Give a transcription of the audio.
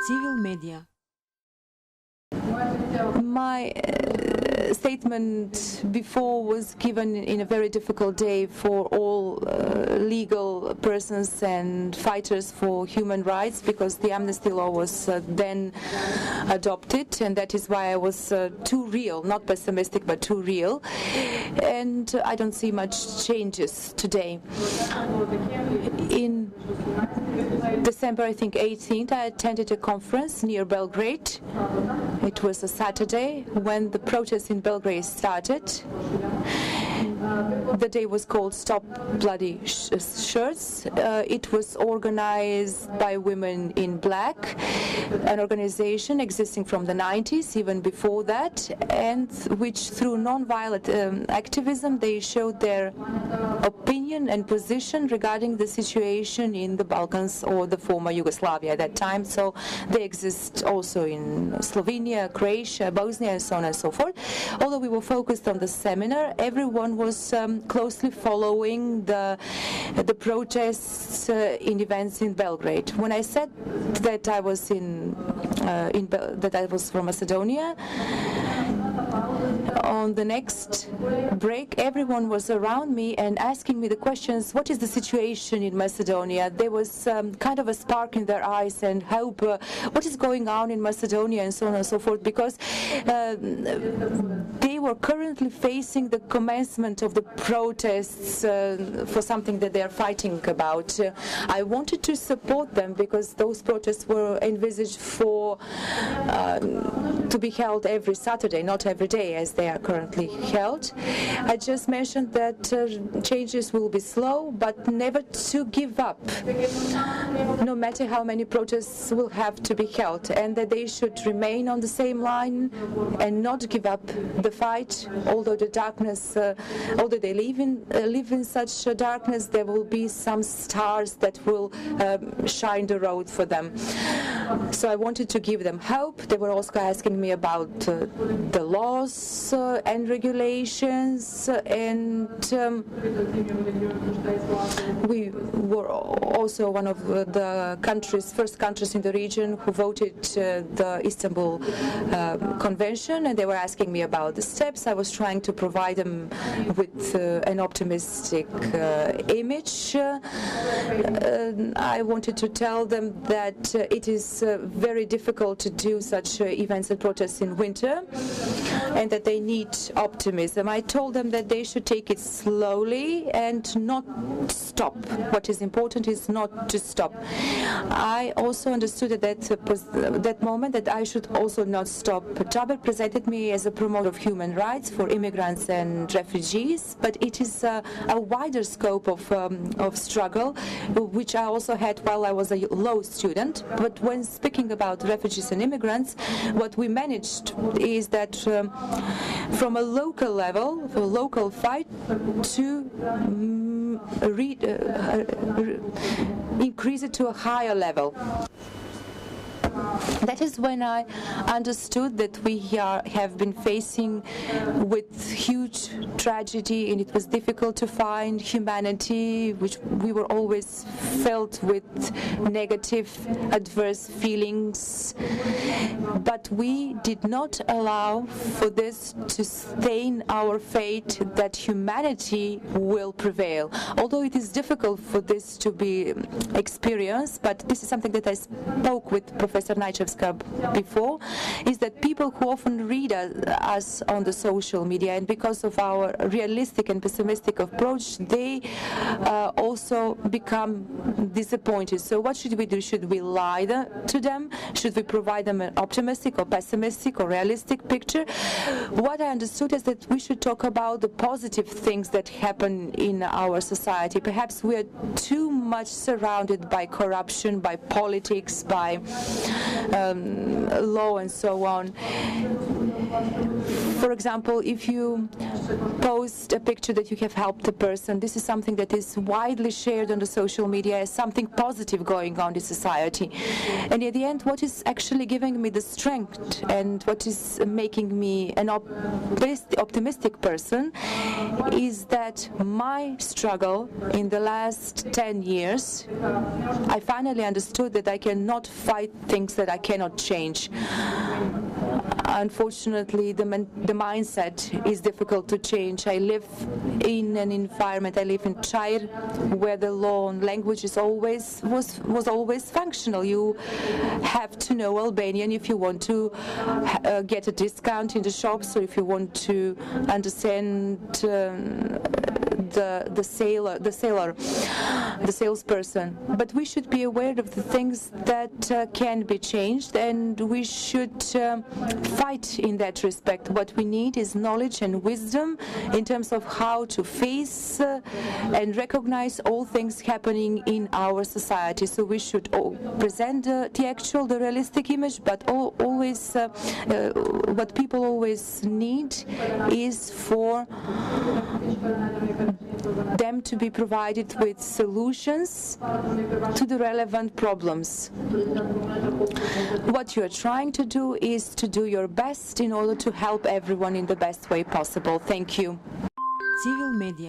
Civil Media. My statement before was given in a very difficult day for all legal persons and fighters for human rights, because the amnesty law was then adopted, and that is why I was too real, not pessimistic but too real, and I don't see much changes today. In December, I think 18th, I attended a conference near Belgrade. It was a Saturday when the protests in Belgrade started. The day was called Stop Bloody Shirts. It was organized by Women in Black, an organization existing from the 90s, even before that, and which through non-violent activism they showed their opinion and position regarding the situation in the Balkans or the former Yugoslavia at that time. So they exist also in Slovenia, Croatia, Bosnia, and so on and so forth. Although we were focused on the seminar, everyone was closely following the protests in events in Belgrade. When I said that I was that I was from Macedonia, on the next break, everyone was around me and asking me the questions, what is the situation in Macedonia? There was kind of a spark in their eyes and hope, what is going on in Macedonia, and so on and so forth, because they were currently facing the commencement of the protests for something that they are fighting about. I wanted to support them because those protests were envisaged for to be held every Saturday, not every day as they are currently held. I just mentioned that changes will be slow, but never to give up, no matter how many protests will have to be held, and that they should remain on the same line and not give up the fight. Although the darkness, although they live in such darkness, there will be some stars that will shine the road for them. So I wanted to give them hope. They were also asking me about the laws and regulations, and we were also one of the first countries in the region who voted the Istanbul Convention, and they were asking me about the steps. I was trying to provide them with an optimistic image. I wanted to tell them that it is very difficult to do such events and protests in winter, and that they need optimism. I told them that they should take it slowly and not stop. What is important is not to stop. I also understood at that moment that I should also not stop. Jaber presented me as a promoter of human rights for immigrants and refugees, but it is a wider scope of struggle, which I also had while I was a law student. But when speaking about refugees and immigrants, what we managed is that from a local level, a local fight, to increase it to a higher level. That is when I understood that we have been facing with huge tragedy, and it was difficult to find humanity, which we were always filled with negative, adverse feelings. But we did not allow for this to stain our fate that humanity will prevail. Although it is difficult for this to be experienced, but this is something that I spoke with Professor Ivanovska before, is that people who often read us on the social media, and because of our realistic and pessimistic approach, they also become disappointed. So what should we do? Should we lie to them? Should we provide them an optimistic or pessimistic or realistic picture? What I understood is that we should talk about the positive things that happen in our society. Perhaps we are too much surrounded by corruption, by politics, by law and so on. For example, if you post a picture that you have helped a person, this is something that is widely shared on the social media as something positive going on in society. And at the end, what is actually giving me the strength and what is making me an optimistic person is that my struggle in the last 10 years, I finally understood that I cannot fight things that I cannot change. Unfortunately, the mindset is difficult to change. I live in an environment, I live in Chire, where the law on language is was always functional. You have to know Albanian if you want to get a discount in the shops, or if you want to understand the salesperson. But we should be aware of the things that can be changed, and we should fight in that respect. What we need is knowledge and wisdom in terms of how to face and recognize all things happening in our society. So we should present the realistic image, but always what people always need is for them to be provided with solutions to the relevant problems. What you are trying to do is to do your best in order to help everyone in the best way possible. Thank you. Civil Media